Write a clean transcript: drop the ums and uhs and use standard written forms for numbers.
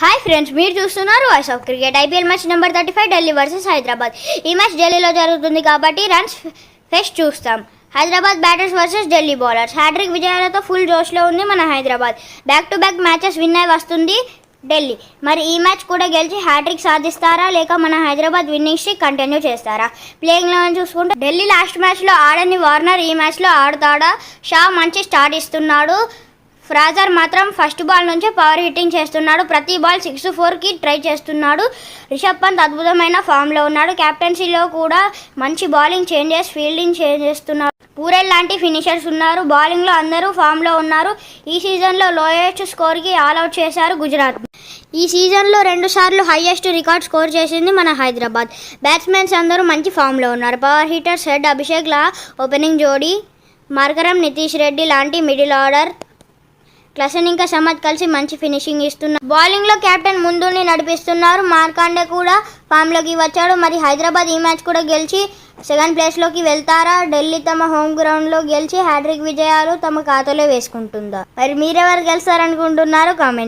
Hi friends, మీరు చూస్తున్నారు voice of cricket. IPL match number 35 Delhi versus Hyderabad. ఈ మ్యాచ్ ఢిల్లీలో జరుగుతుంది కాబట్టి రన్స్ ఫెస్ట్ చూస్తాం. Hyderabad batters versus Delhi bowlers. Hat-trick విజయాలతో ఫుల్ జోష్లో ఉంది మన Hyderabad. Back to back matches win అయి వస్తుంది ఢిల్లీ. మరి ఈ మ్యాచ్ కూడా గెలిచి హ్యాట్రిక్ సాధిస్తారా లేక మన హైదరాబాద్ విన్నింగ్ స్ట్రీక్ కంటిన్యూ చేస్తారా? ప్లేయింగ్ లెవెన్ చూసుకుంటే ఢిల్లీ లాస్ట్ మ్యాచ్లో ఆడని వార్నర్ ఈ మ్యాచ్లో ఆడతాడా? షా మంచి స్టార్ట్ ఇస్తున్నాడు. ఫ్రాజర్ మాత్రం ఫస్ట్ బాల్ నుంచే పవర్ హిట్టింగ్ చేస్తున్నాడు. ప్రతి బాల్ 6-4కి ట్రై చేస్తున్నాడు. రిషబ్ పంత్ అద్భుతమైన ఫామ్లో ఉన్నాడు. కెప్టెన్సీలో కూడా మంచి బౌలింగ్ చేంజెస్, ఫీల్డింగ్ చేస్తున్నాడు. పూరెల్ లాంటి ఫినిషర్స్ ఉన్నారు. బౌలింగ్లో అందరూ ఫామ్లో ఉన్నారు. ఈ సీజన్లో లోయెస్ట్ స్కోర్కి ఆల్అవుట్ చేశారు గుజరాత్. ఈ సీజన్లో 2 సార్లు హైయెస్ట్ రికార్డ్ స్కోర్ చేసింది మన హైదరాబాద్. బ్యాట్స్మెన్స్ అందరూ మంచి ఫామ్లో ఉన్నారు. పవర్ హిట్టర్స్ హెడ్ అభిషేక్ లా ఓపెనింగ్ జోడీ, మార్కరం నితీష్ రెడ్డి లాంటి మిడిల్ ఆర్డర్, క్లసన్ ఇంకా సమద్ కలిసి మంచి ఫినిషింగ్ ఇస్తున్నారు. బౌలింగ్లో కెప్టెన్ ముందుని నడిపిస్తున్నారు. మార్కాండే కూడా ఫామ్లోకి వచ్చాడు. మరి హైదరాబాద్ ఈ మ్యాచ్ కూడా గెలిచి సెకండ్ ప్లేస్లోకి వెళ్తారా? ఢిల్లీ తమ హోమ్ గ్రౌండ్లో గెలిచి హ్యాట్రిక్ విజయాలు తమ ఖాతాలో వేసుకుంటుందా? మరి మీరెవరు గెలుస్తారనుకుంటున్నారు? కామెంట్స్